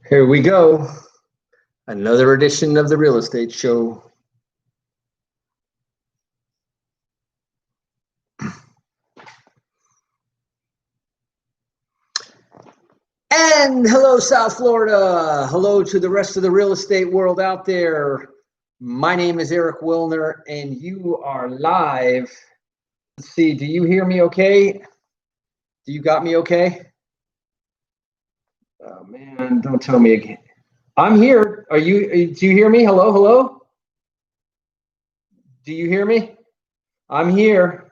Here we go. Another edition of the Real Estate Show. And hello, South Florida. Hello to the rest of the real estate world out there. My name is Eric Willner, and you are live. Let's see, do you hear me okay? Do you got me okay? Oh, man, don't tell me again. I'm here. Do you hear me? Hello, hello? Do you hear me? I'm here.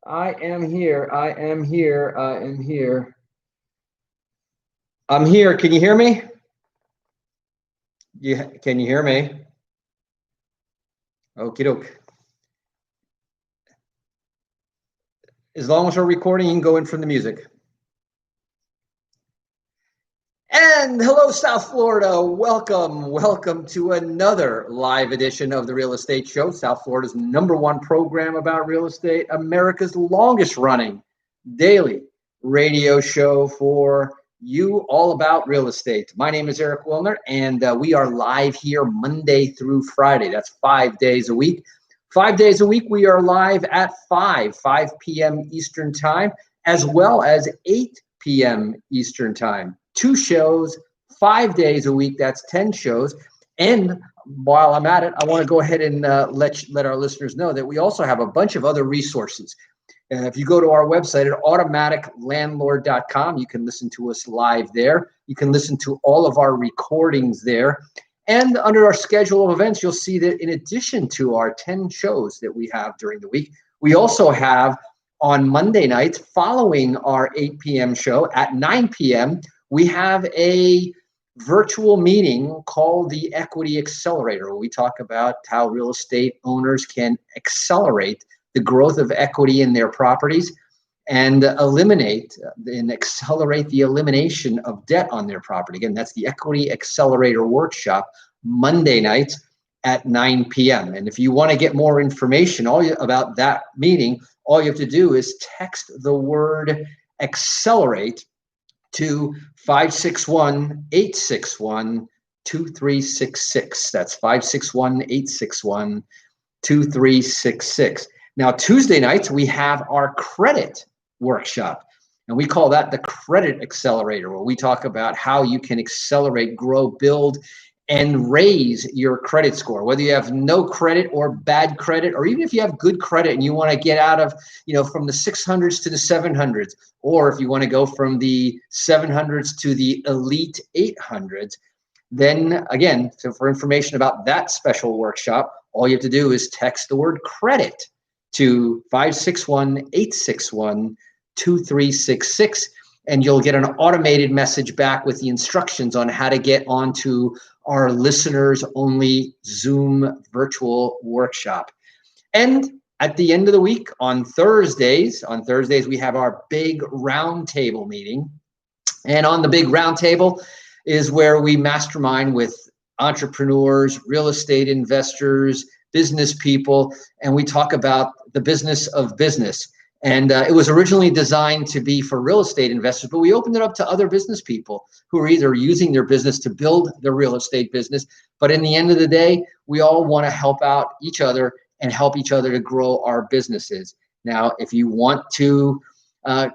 I am here. I am here. I am here. I'm here. Can you hear me? Can you hear me? Okie doke. As long as we're recording, you can go in from the music. And hello, South Florida. Welcome to another live edition of the Real Estate Show, South Florida's #1 program about real estate, America's longest running daily radio show for you all about real estate. My name is Eric Willner, and we are live here Monday through Friday. That's 5 days a week. 5 days a week, we are live at 5 p.m. Eastern Time, as well as 8 p.m. Eastern Time. 2 shows, 5 days a week. That's 10 shows. And while I'm at it, I want to go ahead and let our listeners know that we also have a bunch of other resources. If you go to our website at automaticlandlord.com, you can listen to us live there. You can listen to all of our recordings there. And under our schedule of events, you'll see that in addition to our 10 shows that we have during the week, we also have on Monday nights, following our 8 p.m. show at 9 p.m., we have a virtual meeting called the Equity Accelerator, where we talk about how real estate owners can accelerate the growth of equity in their properties and accelerate the elimination of debt on their property. Again, that's the Equity Accelerator Workshop, Monday nights at 9 p.m. And if you want to get more information about that meeting, all you have to do is text the word accelerate to 561-861-2366. That's 561-861-2366. Now, Tuesday nights, we have our credit workshop, and we call that the Credit Accelerator, where we talk about how you can accelerate, grow, build, and raise your credit score, whether you have no credit or bad credit, or even if you have good credit and you want to get out of, from the 600s to the 700s, or if you want to go from the 700s to the elite 800s, then again, so for information about that special workshop, all you have to do is text the word credit to 561-861-2366, and you'll get an automated message back with the instructions on how to get onto our listeners only Zoom virtual workshop. And at the end of the week on Thursdays we have our big roundtable meeting. And on the big roundtable is where we mastermind with entrepreneurs, real estate investors, business people, and we talk about the business of business. And it was originally designed to be for real estate investors, but we opened it up to other business people who are either using their business to build their real estate business. But in the end of the day, we all want to help out each other and help each other to grow our businesses. Now, if you want to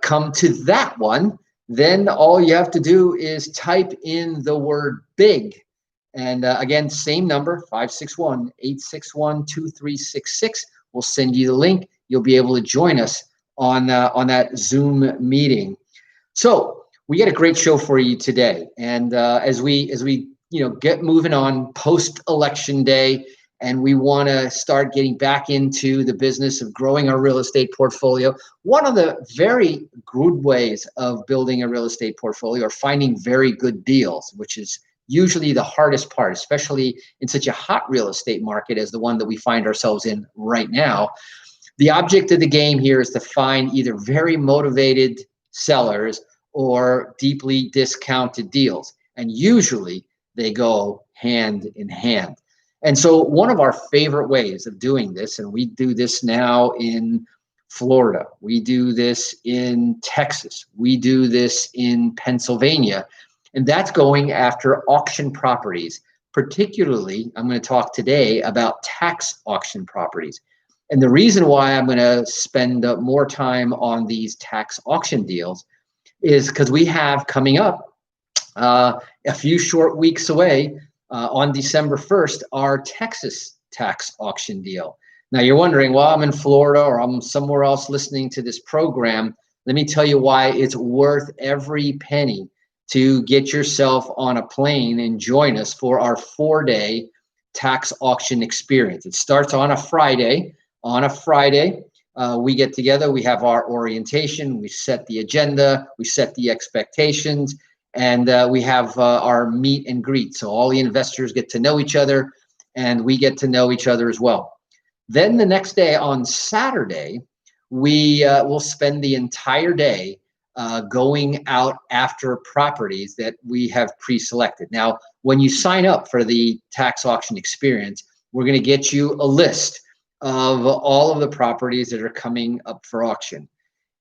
come to that one, then all you have to do is type in the word big. And again, same number, 561-861-2366. We'll send you the link. You'll be able to join us on that Zoom meeting. So we got a great show for you today. And as we get moving on post-election day, and we want to start getting back into the business of growing our real estate portfolio, one of the very good ways of building a real estate portfolio are finding very good deals, which is usually the hardest part, especially in such a hot real estate market as the one that we find ourselves in right now. The object of the game here is to find either very motivated sellers or deeply discounted deals. And usually they go hand in hand. And so one of our favorite ways of doing this, and we do this now in Florida, we do this in Texas, we do this in Pennsylvania, And that's going after auction properties. Particularly, I'm going to talk today about tax auction properties. And the reason why I'm going to spend more time on these tax auction deals is because we have coming up a few short weeks away on December 1st, our Texas tax auction deal. Now you're wondering, well, I'm in Florida or I'm somewhere else listening to this program. Let me tell you why it's worth every penny to get yourself on a plane and join us for our 4-day tax auction experience. It starts on a Friday. We get together, we have our orientation, we set the agenda, we set the expectations, and we have our meet and greet. So all the investors get to know each other, and we get to know each other as well. Then the next day on Saturday, we will spend the entire day going out after properties that we have pre-selected. Now, when you sign up for the tax auction experience, we're going to get you a list of all of the properties that are coming up for auction.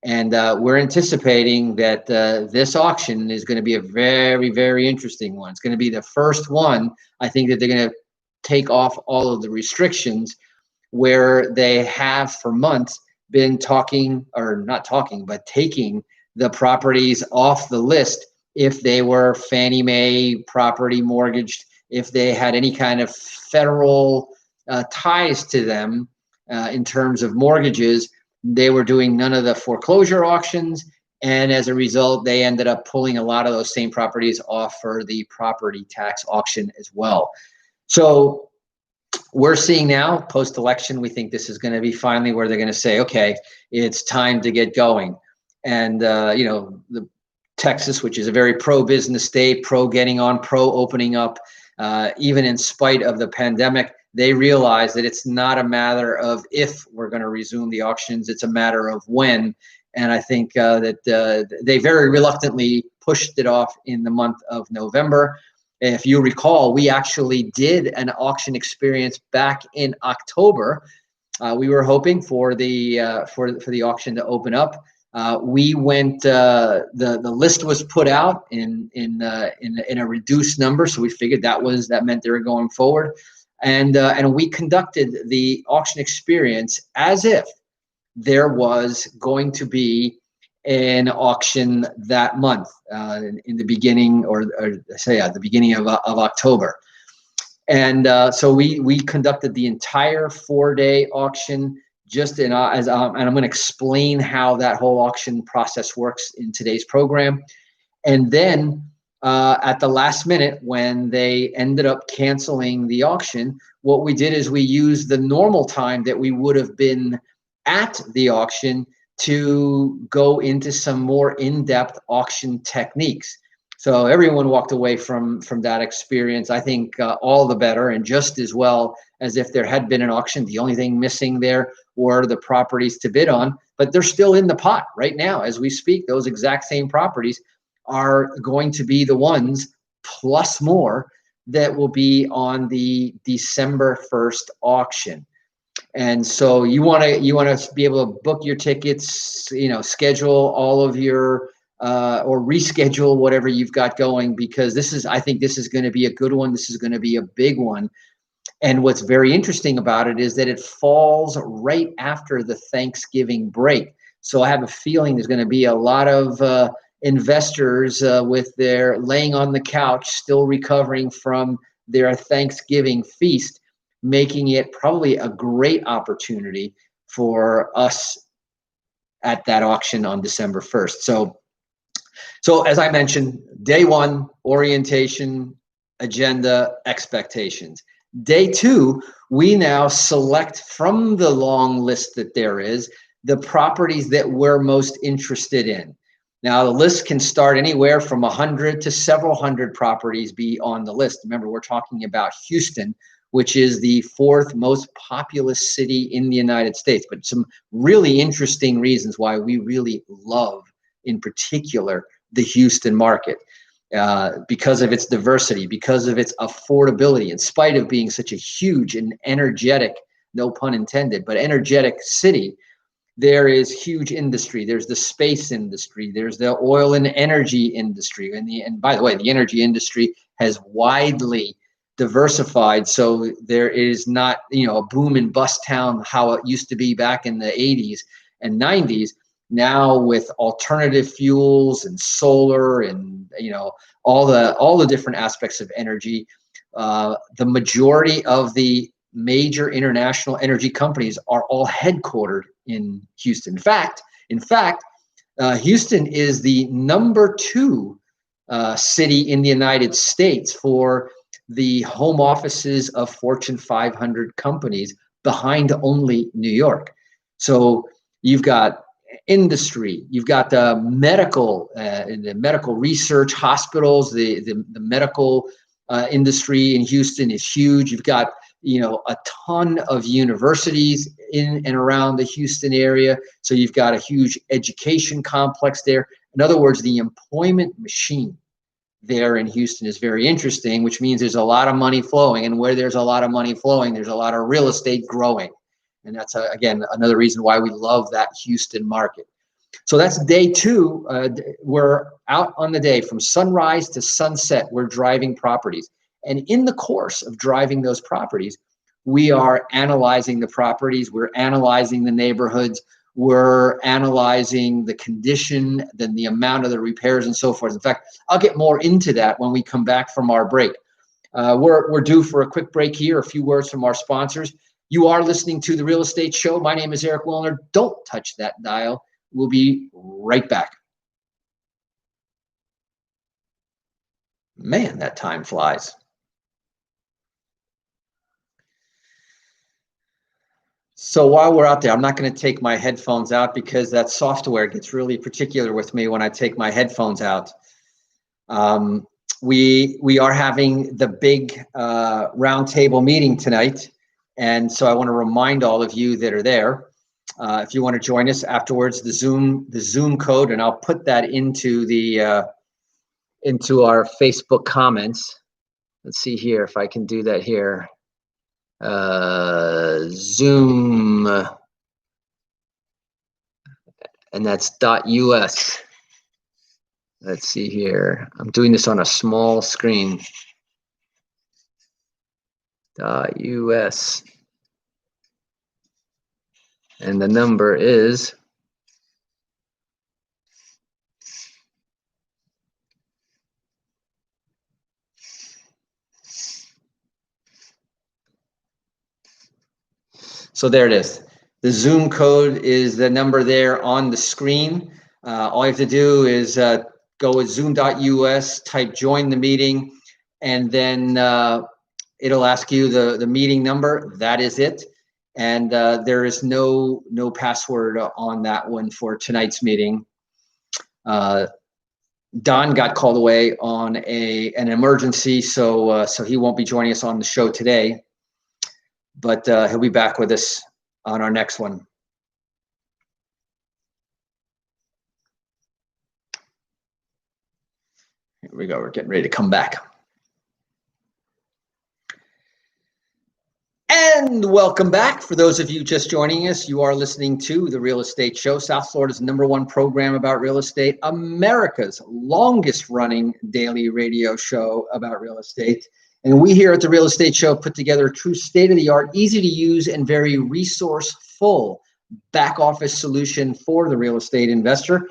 And we're anticipating that this auction is going to be a very, very interesting one. It's going to be the first one, I think, that they're going to take off all of the restrictions, where they have for months been taking the properties off the list if they were Fannie Mae property mortgaged, if they had any kind of federal ties to them in terms of mortgages. They were doing none of the foreclosure auctions, and as a result, they ended up pulling a lot of those same properties off for the property tax auction as well. So we're seeing now, post-election, we think this is going to be finally where they're going to say, okay, it's time to get going. And, the Texas, which is a very pro-business state, pro-getting on, pro-opening up, even in spite of the pandemic, they realize that it's not a matter of if we're going to resume the auctions, it's a matter of when. And I think that they very reluctantly pushed it off in the month of November. If you recall, we actually did an auction experience back in October. We were hoping for the auction to open up. We went. The list was put out in a reduced number, so we figured that meant they were going forward, and we conducted the auction experience as if there was going to be an auction that month in the beginning, or say at the beginning of October. And so we conducted the entire 4-day auction and I'm going to explain how that whole auction process works in today's program. And then at the last minute, when they ended up canceling the auction, what we did is we used the normal time that we would have been at the auction to go into some more in-depth auction techniques. So everyone walked away from that experience, I think, all the better, and just as well as if there had been an auction. The only thing missing there were the properties to bid on, but they're still in the pot right now as we speak. Those exact same properties are going to be the ones, plus more, that will be on the December 1st auction. And so you want to be able to book your tickets, schedule all of your or reschedule whatever you've got going, because I think this is going to be a good one. This is going to be a big one. And what's very interesting about it is that it falls right after the Thanksgiving break. So I have a feeling there's going to be a lot of investors with their laying on the couch, still recovering from their Thanksgiving feast, making it probably a great opportunity for us at that auction on December 1st. So as I mentioned, day one, orientation, agenda, expectations. Day two, we now select from the long list that there is the properties that we're most interested in. Now, the list can start anywhere from 100 to several hundred properties be on the list. Remember, we're talking about Houston, which is the 4th most populous city in the United States. But some really interesting reasons why we really love, in particular, the Houston market, because of its diversity, because of its affordability, in spite of being such a huge and energetic, no pun intended, but energetic city. there is huge industry. There's the space industry. There's the oil and energy industry. And by the way, the energy industry has widely diversified. So there is not, a boom and bust town how it used to be back in the 80s and 90s. Now with alternative fuels and solar and all the different aspects of energy, the majority of the major international energy companies are all headquartered in Houston. In fact, Houston is the number 2 city in the United States for the home offices of Fortune 500 companies, behind only New York. So you've got industry, you've got the medical research, hospitals, the medical industry in Houston is huge. You've got a ton of universities in and around the Houston area. So you've got a huge education complex there. In other words, the employment machine there in Houston is very interesting, which means there's a lot of money flowing. And where there's a lot of money flowing, there's a lot of real estate growing. And that's, again, another reason why we love that Houston market. So that's day 2. We're out on the day from sunrise to sunset. We're driving properties. And in the course of driving those properties, we are analyzing the properties. We're analyzing the neighborhoods. We're analyzing the condition, then the amount of the repairs and so forth. In fact, I'll get more into that when we come back from our break. We're due for a quick break here. A few words from our sponsors. You are listening to The Real Estate Show. My name is Eric Willner. Don't touch that dial. We'll be right back. Man, that time flies. So while we're out there, I'm not going to take my headphones out because that software gets really particular with me when I take my headphones out. We are having the big roundtable meeting tonight, and so I want to remind all of you that are there, if you want to join us afterwards, the Zoom code, and I'll put that into into our Facebook comments. Let's see here if I can do that here. Zoom, and that's .us. Let's see here. I'm doing this on a small screen. .us, and the number is so there it is. The Zoom code is the number there on the screen. All you have to do is go with zoom.us, type join the meeting, and then it'll ask you the meeting number. That is it. And there is no password on that one for tonight's meeting. Don got called away on an emergency, so he won't be joining us on the show today. But he'll be back with us on our next one. Here we go. We're getting ready to come back. And welcome back. For those of you just joining us, you are listening to The Real Estate Show, South Florida's #1 program about real estate, America's longest running daily radio show about real estate. And we here at The Real Estate Show put together a true state-of-the-art, easy to use, and very resourceful back office solution for the real estate investor.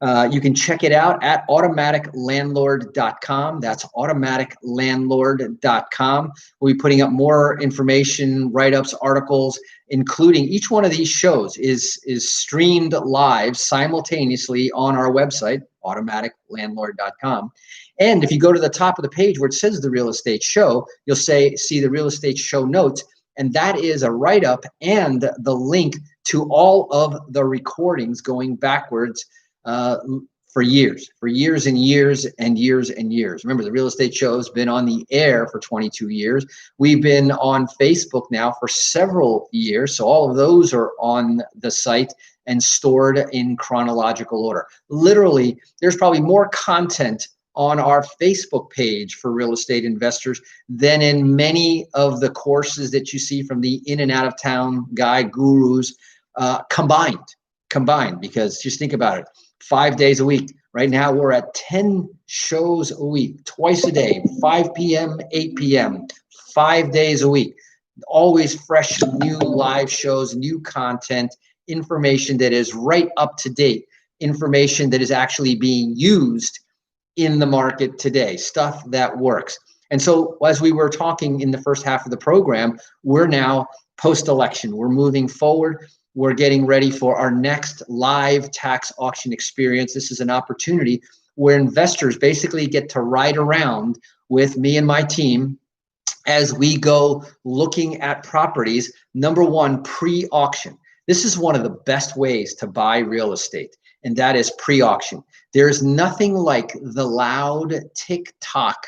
You can check it out at automaticlandlord.com. That's automaticlandlord.com. We'll be putting up more information, write-ups, articles, including each one of these shows is streamed live simultaneously on our website, automaticlandlord.com. And if you go to the top of the page where it says The Real Estate Show, you'll see the Real Estate Show notes, and that is a write-up and the link to all of the recordings going backwards for years and years and years and years. Remember, the Real Estate Show has been on the air for 22 years. We've been on Facebook now for several years. So all of those are on the site and stored in chronological order. Literally, there's probably more content on our Facebook page for real estate investors than in many of the courses that you see from the in and out of town guy gurus combined. combined, because just think about it, 5 days a week. Right now we're at 10 shows a week, twice a day, 5 p.m., 8 p.m., 5 days a week. Always fresh, new live shows, new content, information that is right up to date, information that is actually being used in the market today, stuff that works. And so as we were talking in the first half of the program, we're now post-election. We're moving forward. We're getting ready for our next live tax auction experience. This is an opportunity where investors basically get to ride around with me and my team as we go looking at properties. Number one, pre-auction. This is one of the best ways to buy real estate, and that is pre-auction. There's nothing like the loud tick-tock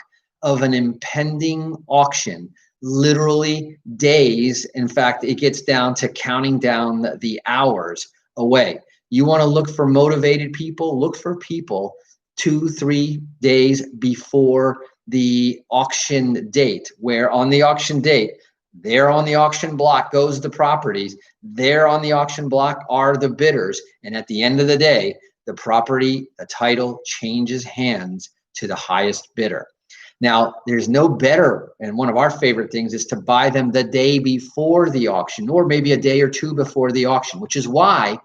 of an impending auction, literally days. In fact, it gets down to counting down the hours away. You want to look for motivated people, look for people 2-3 days before the auction date, where on the auction date, there on the auction block goes the properties. There on the auction block are the bidders. And at the end of the day, the property, the title changes hands to the highest bidder. Now, there's no better, and one of our favorite things is to buy them the day before the auction, or maybe a day or two before the auction, which is why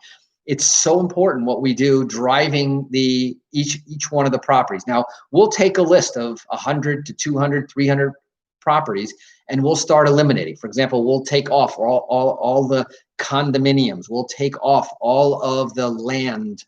it's so important what we do driving each one of the properties. Now, we'll take a list of 100 to 200, 300 properties, and we'll start eliminating. For example, we'll take off all the condominiums. We'll take off all of the land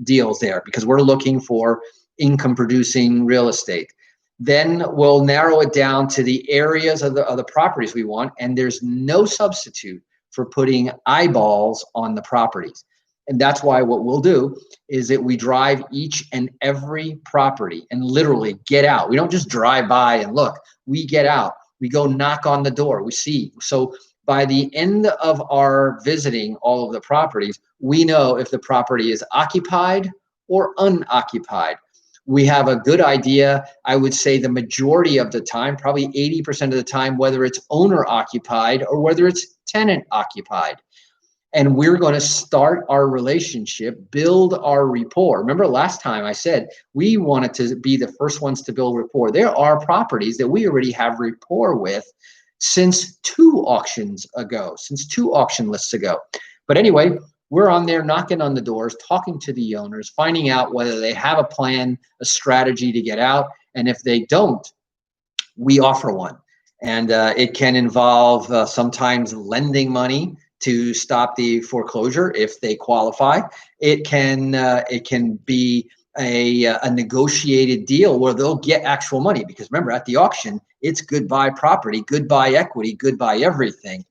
deals there, because we're looking for income producing real estate. Then we'll narrow it down to the areas of the properties we want, and there's no substitute for putting eyeballs on the properties. And that's why what we'll do is that we drive each and every property and literally get out. We don't just drive by and look, we get out. We go knock on the door, we see. So by the end of our visiting all of the properties, we know if the property is occupied or unoccupied. We have a good idea, I would say the majority of the time, probably 80% of the time, whether it's owner occupied or whether it's tenant occupied. And we're going to start our relationship, build our rapport. Remember last time I said we wanted to be the first ones to build rapport. There are properties that we already have rapport with since 2 auctions ago, since 2 auction lists ago. But anyway, we're on there knocking on the doors, talking to the owners, finding out whether they have a plan, a strategy to get out. And if they don't, we offer one. And it can involve sometimes lending money to stop the foreclosure if they qualify. It can be a negotiated deal where they'll get actual money, because remember, at the auction, it's goodbye property, goodbye equity, goodbye everything.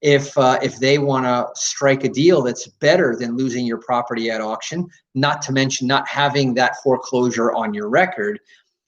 If they want to strike a deal that's better than losing your property at auction, not to mention not having that foreclosure on your record.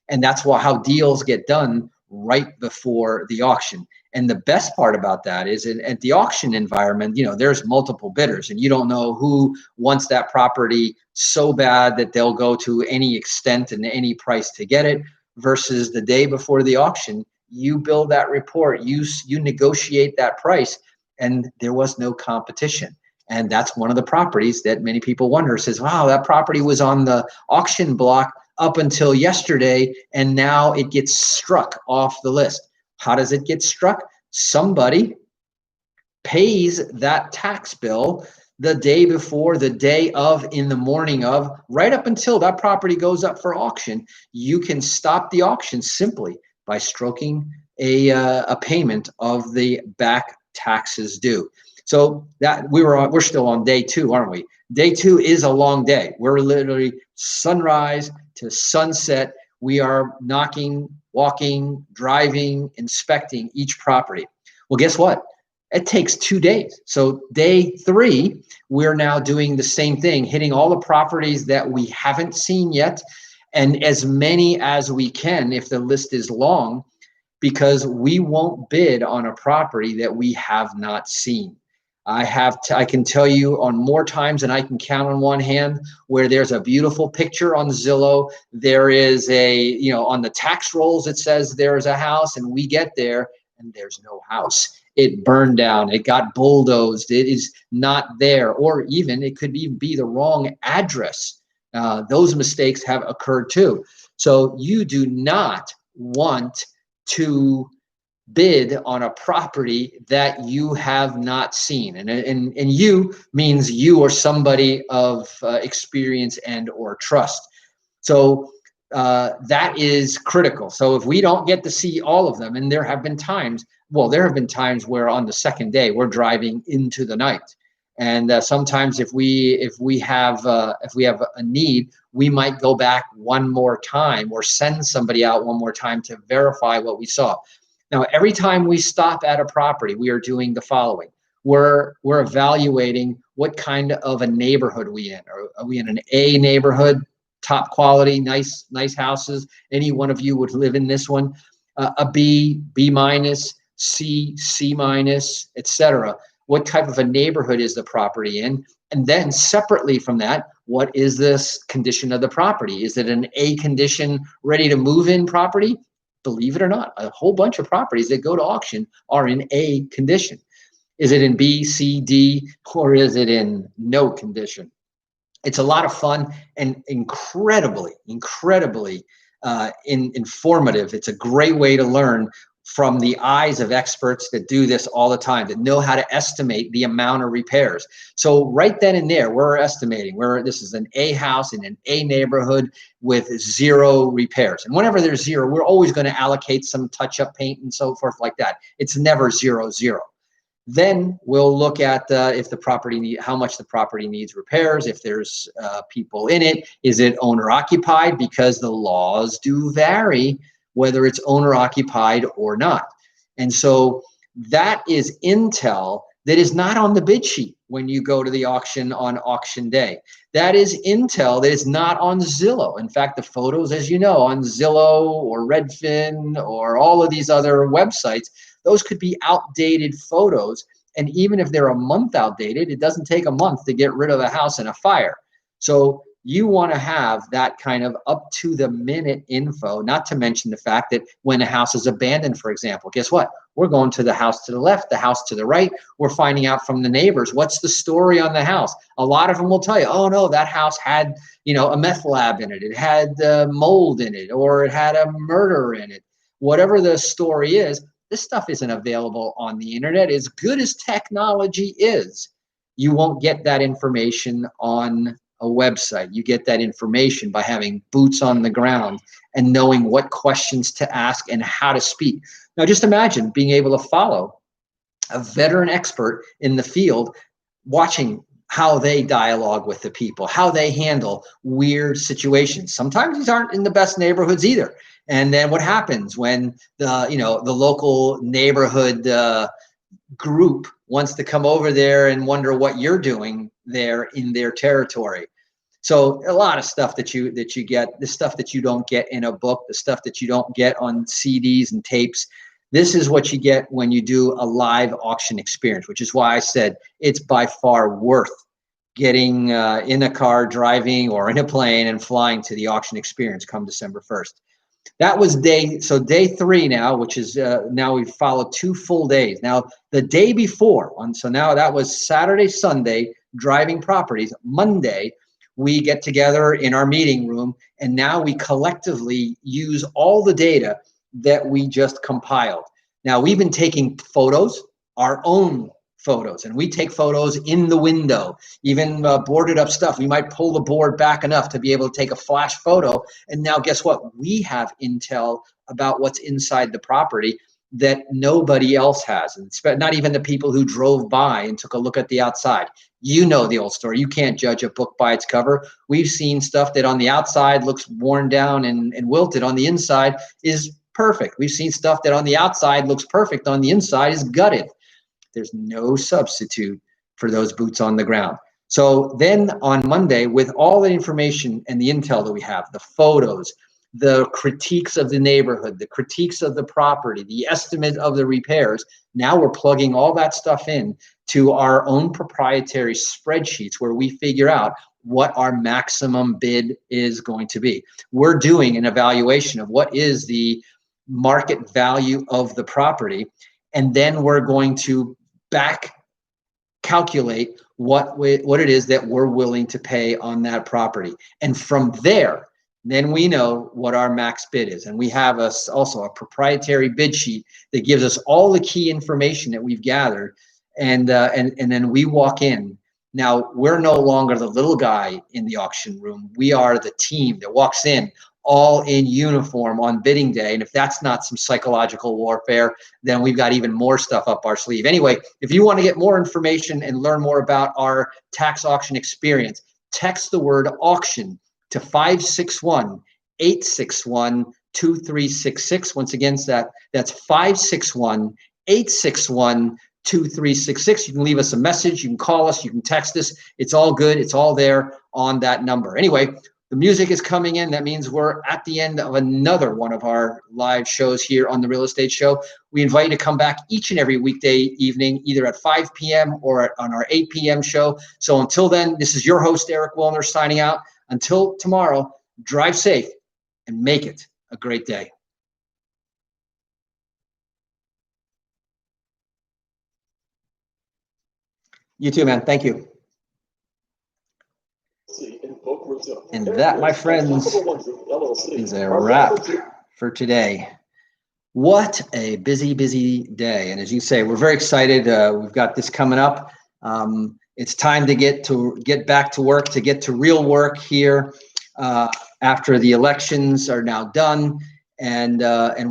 And that's how deals get done right before the auction. And the best part about that is at the auction environment, there's multiple bidders, and you don't know who wants that property so bad that they'll go to any extent and any price to get it, versus the day before the auction, you build that rapport, you negotiate that price, and there was no competition. And that's one of the properties that many people wonder, says, wow, that property was on the auction block up until yesterday, and now it gets struck off the list. How does it get struck? Somebody pays that tax bill the day before, the day of, in the morning of, right up until that property goes up for auction. You can stop the auction simply by stroking a payment of the back taxes due. So that we're still on day 2, aren't we? Day 2 is a long day. We're literally sunrise to sunset. We are knocking, walking, driving, inspecting each property. Well, guess what? It takes 2 days. So day 3, we're now doing the same thing, hitting all the properties that we haven't seen yet, and as many as we can if the list is long, because we won't bid on a property that we have not seen. I can tell you on more times than I can count on one hand where there's a beautiful picture on Zillow. There is on the tax rolls it says there is a house, and we get there and there's no house. it burned down, it got bulldozed, it is not there, or even it could even be the wrong address. Those mistakes have occurred too. So you do not want to bid on a property that you have not seen, and you means you or somebody of experience and or trust. So that is critical. So if we don't get to see all of them, and there have been times where on the second day we're driving into the night, and sometimes if we have a need, we might go back one more time or send somebody out one more time to verify what we saw. Now, every time we stop at a property, we are doing the following. We're evaluating what kind of a neighborhood we in. Are we in an A neighborhood, top quality, nice houses? Any one of you would live in this one. A B, B minus, C, C minus, etc. What type of a neighborhood is the property in? And then separately from that, what is this condition of the property? Is it an A condition, ready to move in property? Believe it or not, a whole bunch of properties that go to auction are in A condition. Is it in B, C, D, or is it in no condition? It's a lot of fun and incredibly informative. It's a great way to learn from the eyes of experts that do this all the time, that know how to estimate the amount of repairs. So right then and there, we're estimating this is an A house in an A neighborhood with 0 repairs. And whenever there's 0, we're always going to allocate some touch-up paint and so forth like that. It's never 0, 0. Then we'll look at if the property how much the property needs repairs, if there's people in it, is it owner occupied, because the laws do vary whether it's owner occupied or not. And so that is intel that is not on the bid sheet when you go to the auction on auction day. That is intel that is not on Zillow. In fact, the photos, as you know, on Zillow or Redfin or all of these other websites, those could be outdated photos. And even if they're a month outdated, it doesn't take a month to get rid of a house in a fire. So you want to have that kind of up to the minute info, not to mention the fact that when a house is abandoned, for example, guess what? We're going to the house to the left, the house to the right. We're finding out from the neighbors, what's the story on the house? A lot of them will tell you, oh no, that house had, a meth lab in it. It had mold in it, or it had a murder in it. Whatever the story is, this stuff isn't available on the internet. As good as technology is, you won't get that information on a website. You get that information by having boots on the ground and knowing what questions to ask and how to speak. Now, just imagine being able to follow a veteran expert in the field, watching how they dialogue with the people, how they handle weird situations. Sometimes these aren't in the best neighborhoods either. And then what happens when the local neighborhood group wants to come over there and wonder what you're doing there in their territory? So a lot of stuff that you get, the stuff that you don't get in a book, the stuff that you don't get on CDs and tapes. This is what you get when you do a live auction experience, which is why I said it's by far worth getting in a car, driving, or in a plane and flying to the auction experience come December 1st. That was day 3 now, which is now we've followed 2 full days. Now the day before, so now that was Saturday, Sunday, driving properties. Monday, we get together in our meeting room, and now we collectively use all the data that we just compiled. Now we've been taking photos, our own photos, and we take photos in the window, even boarded up stuff. We might pull the board back enough to be able to take a flash photo. And now guess what? We have intel about what's inside the property that nobody else has, and not even the people who drove by and took a look at the outside. You know the old story. You can't judge a book by its cover. We've seen stuff that on the outside looks worn down and wilted. On the inside is perfect. We've seen stuff that on the outside looks perfect. On the inside is gutted. There's no substitute for those boots on the ground. So then on Monday, with all the information and the intel that we have, the photos, the critiques of the neighborhood, the critiques of the property, the estimate of the repairs, now we're plugging all that stuff in to our own proprietary spreadsheets where we figure out what our maximum bid is going to be. We're doing an evaluation of what is the market value of the property. and then we're going to back calculate what it is that we're willing to pay on that property. And from there, then we know what our max bid is. And we have also a proprietary bid sheet that gives us all the key information that we've gathered. And then we walk in. Now, we're no longer the little guy in the auction room. We are the team that walks in all in uniform on bidding day. And if that's not some psychological warfare, then we've got even more stuff up our sleeve. Anyway, if you want to get more information and learn more about our tax auction experience, text the word auction to 561-861-2366. Once again, that's 561-861-2366. You can leave us a message, you can call us, you can text us. It's all good. It's all there on that number. Anyway, the music is coming in. That means we're at the end of another one of our live shows here on the Real Estate Show. We invite you to come back each and every weekday evening, either at 5 p.m. or on our 8 p.m. show. So until then, this is your host, Eric Willner, signing out. Until tomorrow, drive safe and make it a great day. You too, man. Thank you. And that, my friends, is a wrap for today. What a busy, busy day. And as you say, we're very excited. We've got this coming up. It's time to get back to work, to get to real work here after the elections are now done. And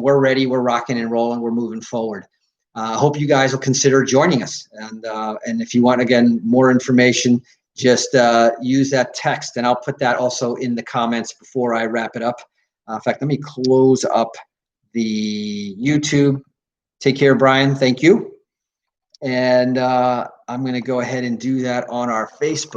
we're ready. We're rocking and rolling. We're moving forward. I hope you guys will consider joining us. And if you want, again, more information, just use that text, and I'll put that also in the comments before I wrap it up. In fact, let me close up the YouTube. Take care, Brian. Thank you. And I'm going to go ahead and do that on our Facebook.